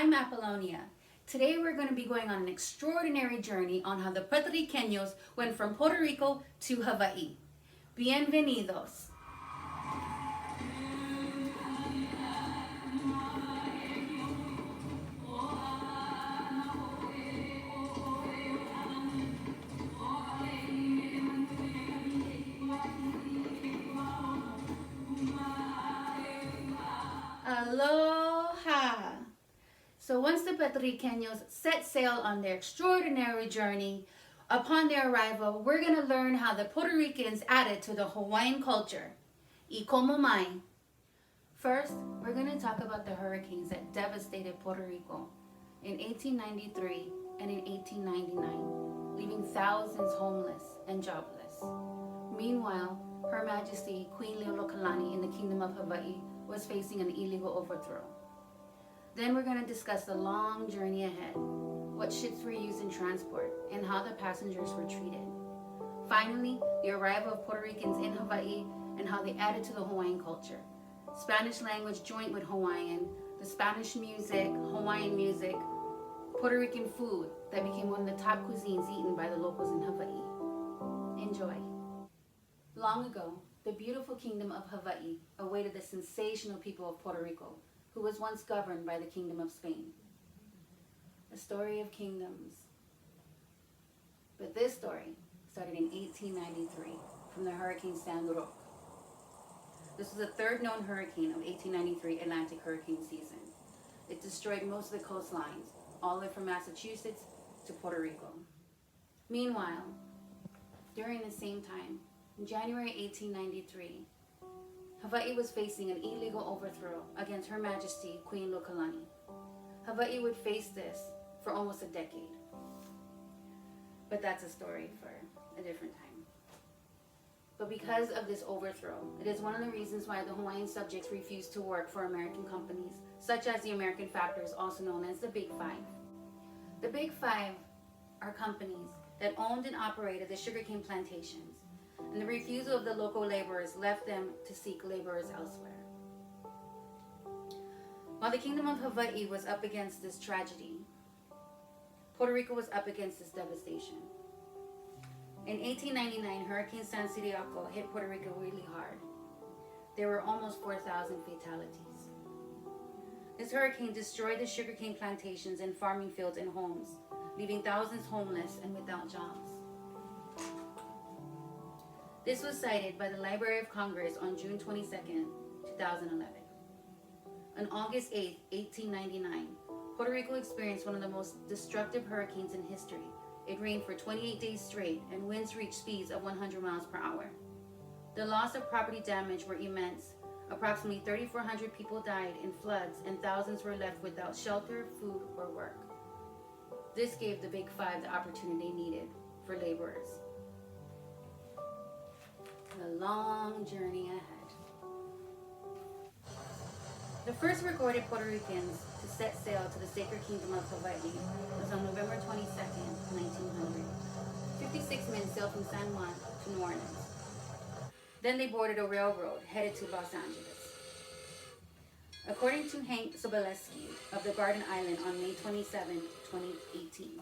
I'm Apollonia. Today we're going to be going on an extraordinary journey on how the Puerto Ricanos went from Puerto Rico to Hawaii. Bienvenidos. Aloha. So once the Puerto Ricanos set sail on their extraordinary journey, upon their arrival, we're going to learn how the Puerto Ricans added to the Hawaiian culture. Y como mai. First, we're going to talk about the hurricanes that devastated Puerto Rico in 1893 and in 1899, leaving thousands homeless and jobless. Meanwhile, Her Majesty Queen Leolokalani in the Kingdom of Hawaii was facing an illegal overthrow. Then we're going to discuss the long journey ahead, what ships were used in transport, and how the passengers were treated. Finally, the arrival of Puerto Ricans in Hawaii and how they added to the Hawaiian culture. Spanish language joined with Hawaiian, the Spanish music, Hawaiian music, Puerto Rican food that became one of the top cuisines eaten by the locals in Hawaii. Enjoy. Long ago, the beautiful kingdom of Hawaii awaited the sensational people of Puerto Rico, who was once governed by the Kingdom of Spain. A story of kingdoms. But this story started in 1893 from the Hurricane Sandro. This was the third known hurricane of 1893 Atlantic hurricane season. It destroyed most of the coastlines, all the way from Massachusetts to Puerto Rico. Meanwhile, during the same time, in January 1893, Hawaii was facing an illegal overthrow against Her Majesty Queen Leolokalani. Hawaii would face this for almost a decade. But that's a story for a different time. But because of this overthrow, it is one of the reasons why the Hawaiian subjects refused to work for American companies, such as the American Factors, also known as the Big Five. The Big Five are companies that owned and operated the sugarcane plantations, and the refusal of the local laborers left them to seek laborers elsewhere. While the Kingdom of Hawaii was up against this tragedy, Puerto Rico was up against this devastation. In 1899, Hurricane San Ciriaco hit Puerto Rico really hard. There were almost 4,000 fatalities. This hurricane destroyed the sugarcane plantations and farming fields and homes, leaving thousands homeless and without jobs. This was cited by the Library of Congress on June 22, 2011. On August 8, 1899, Puerto Rico experienced one of the most destructive hurricanes in history. It rained for 28 days straight, and winds reached speeds of 100 miles per hour. The loss of property damage were immense. Approximately 3,400 people died in floods, and thousands were left without shelter, food, or work. This gave the Big Five the opportunity they needed for laborers. The long journey ahead. The first recorded Puerto Ricans to set sail to the Sacred Kingdom of Hawaii was on November 22, 1900. 56 men sailed from San Juan to New Orleans. Then they boarded a railroad headed to Los Angeles. According to Hank Sobolewski of the Garden Island on May 27, 2018,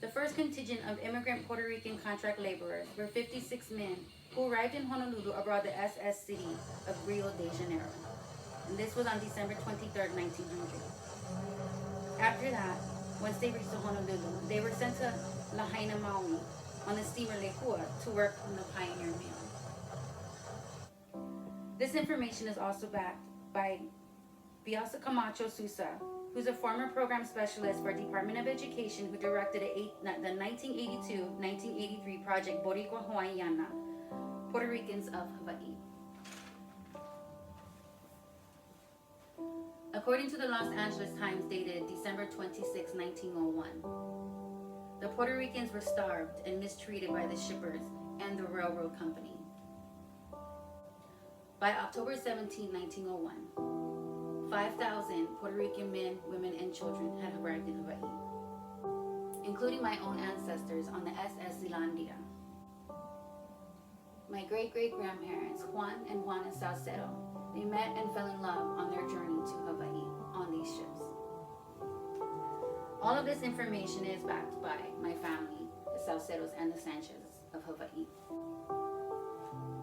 the first contingent of immigrant Puerto Rican contract laborers were 56 men who arrived in Honolulu aboard the SS City of Rio de Janeiro. And this was on December 23, 1900. After that, once they reached Honolulu, they were sent to Lahaina, Maui on the steamer Lehua to work on the Pioneer Mail. This information is also backed by Biasa Camacho Sousa, who's a former program specialist for Department of Education who directed the 1982-1983 project Boricua Hawaiiana, Puerto Ricans of Hawaii. According to the Los Angeles Times dated December 26, 1901, the Puerto Ricans were starved and mistreated by the shippers and the railroad company. By October 17, 1901, 5,000 Puerto Rican men, women, and children had arrived in Hawaii, including my own ancestors on the SS Zealandia. My great-great-grandparents, Juan and Juana Salcedo, they met and fell in love on their journey to Hawaii on these ships. All of this information is backed by my family, the Salceros and the Sanchez's of Hawaii.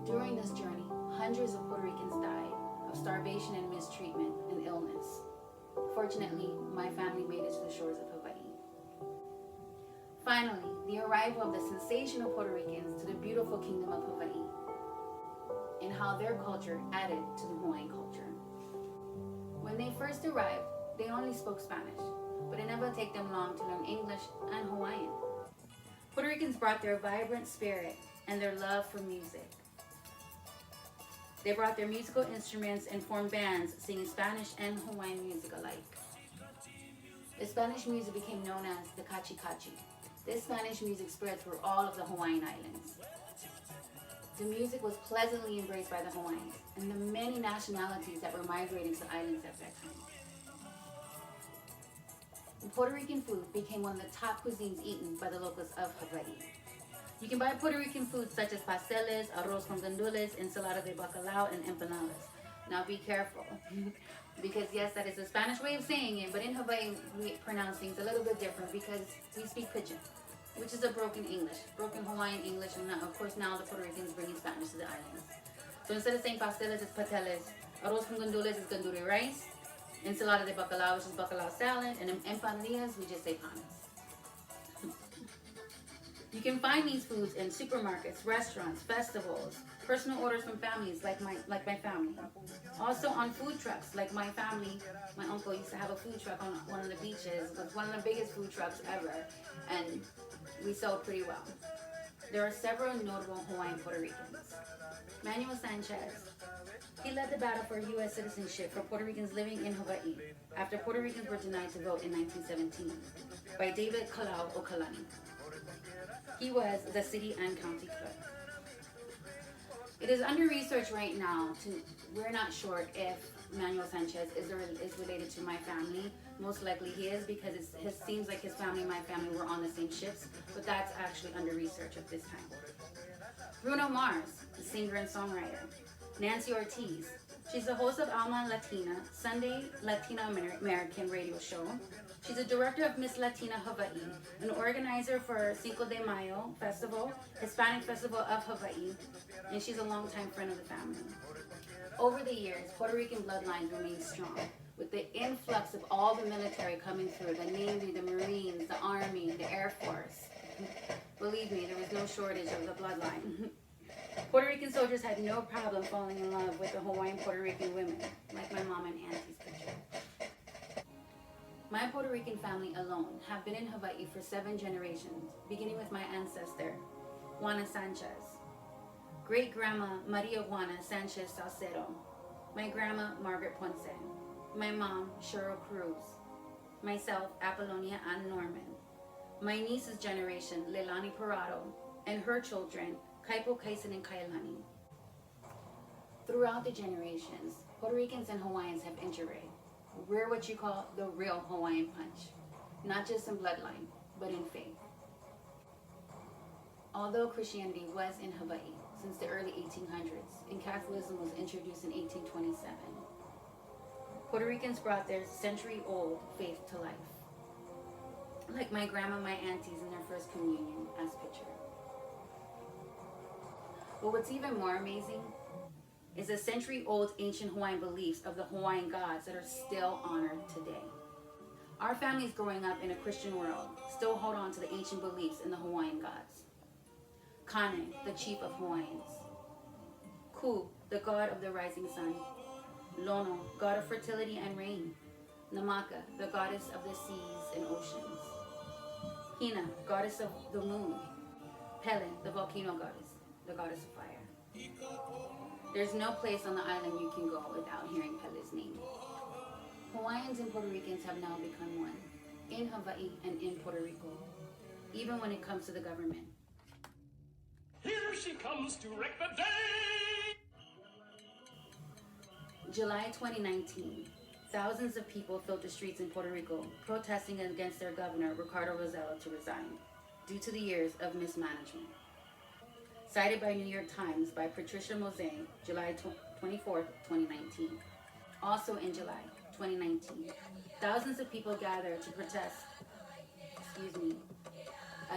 During this journey, hundreds of Puerto Ricans died of starvation and mistreatment and illness. Fortunately, my family made it to the shores of Hawaii. Finally, the arrival of the sensational Puerto Ricans to the beautiful kingdom of Hawaii, and how their culture added to the Hawaiian culture. When they first arrived, they only spoke Spanish, but it never took them long to learn English and Hawaiian. Puerto Ricans brought their vibrant spirit and their love for music. They brought their musical instruments and formed bands singing Spanish and Hawaiian music alike. The Spanish music became known as the kachi kachi. This Spanish music spread through all of the Hawaiian Islands. The music was pleasantly embraced by the Hawaiians and the many nationalities that were migrating to the islands at that time. Puerto Rican food became one of the top cuisines eaten by the locals of Hawaii. You can buy Puerto Rican foods such as pasteles, arroz con gandules, ensalada de bacalao, and empanadas. Now be careful, because yes, that is a Spanish way of saying it, but in Hawaii we pronounce things a little bit different because we speak pidgin, which is a broken English, broken Hawaiian English, and now, of course now the Puerto Ricans bringing Spanish to the islands. So instead of saying pasteles, it's pateles, arroz con gandules is gandule rice, ensalada de bacalao, which is bacalao salad, and empanadillas, we just say panes. You can find these foods in supermarkets, restaurants, festivals, personal orders from families like my family. Also on food trucks, like my family, my uncle used to have a food truck on one of the beaches. It was one of the biggest food trucks ever, and we sold pretty well. There are several notable Hawaiian Puerto Ricans. Manuel Sanchez, he led the battle for U.S. citizenship for Puerto Ricans living in Hawaii after Puerto Ricans were denied to vote in 1917 by David Kalau Okalani. He was the city and county clerk. It is under research right now. We're not sure if Manuel Sanchez is related to my family. Most likely he is, because it seems like his family and my family were on the same ships, but that's actually under research at this time. Bruno Mars, the singer and songwriter. Nancy Ortiz, she's the host of Alma Latina, Sunday Latina American radio show. She's a director of Miss Latina Hawaii, an organizer for Cinco de Mayo Festival, Hispanic Festival of Hawaii, and she's a longtime friend of the family. Over the years, Puerto Rican bloodlines remain strong, with the influx of all the military coming through, the Navy, the Marines, the Army, the Air Force. Believe me, there was no shortage of the bloodline. Puerto Rican soldiers had no problem falling in love with the Hawaiian Puerto Rican women, like my mom and auntie's picture. My Puerto Rican family alone have been in Hawaii for 7 generations, beginning with my ancestor, Juana Sanchez, great-grandma Maria Juana Sanchez Salcero, my grandma Margaret Ponce, my mom Cheryl Cruz, myself Apollonia Ann Norman, my niece's generation Leilani Parado, and her children Kaipo, Kaisen, and Kailani. Throughout the generations, Puerto Ricans and Hawaiians have intermarried. We're what you call the real Hawaiian punch, not just in bloodline, but in faith. Although Christianity was in Hawaii since the early 1800s and Catholicism was introduced in 1827, Puerto Ricans brought their century-old faith to life, like my grandma and my aunties in their first communion as pictured. But what's even more amazing is the century-old ancient Hawaiian beliefs of the Hawaiian gods that are still honored today. Our families growing up in a Christian world still hold on to the ancient beliefs in the Hawaiian gods. Kane, the chief of Hawaiians. Ku, the god of the rising sun. Lono, god of fertility and rain. Namaka, the goddess of the seas and oceans. Hina, goddess of the moon. Pele, the volcano goddess, the goddess of fire. There's no place on the island you can go without hearing Pele's name. Hawaiians and Puerto Ricans have now become one, in Hawaii and in Puerto Rico, even when it comes to the government. Here she comes to wreck the day! July 2019, thousands of people filled the streets in Puerto Rico protesting against their governor, Ricardo Rossello, to resign due to the years of mismanagement. Cited by New York Times by Patricia Mose, July 24, 2019. Also in July 2019, thousands of people gathered to protest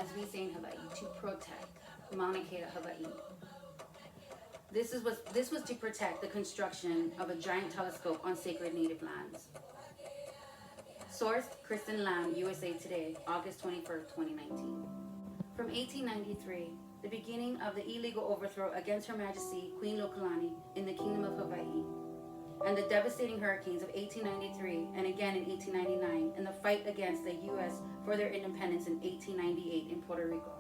as we say in Hawaii, to protect Mauna Kea, Hawaii. This was to protect the construction of a giant telescope on sacred native lands. Source, Kristen Lamb, USA Today, August 21st, 2019. From 1893, the beginning of the illegal overthrow against Her Majesty Queen Lokalani in the Kingdom of Hawaii, and the devastating hurricanes of 1893 and again in 1899, and the fight against the U.S. for their independence in 1898 in Puerto Rico,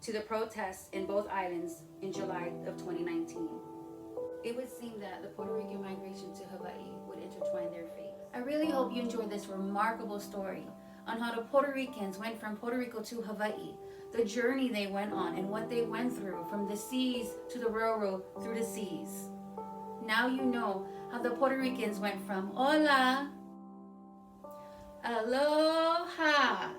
to the protests in both islands in July of 2019. It would seem that the Puerto Rican migration to Hawaii would intertwine their fates. I really hope you enjoyed this remarkable story on how the Puerto Ricans went from Puerto Rico to Hawaii, the journey they went on and what they went through from the seas to the railroad through the seas. Now you know how the Puerto Ricans went from Hola, Aloha,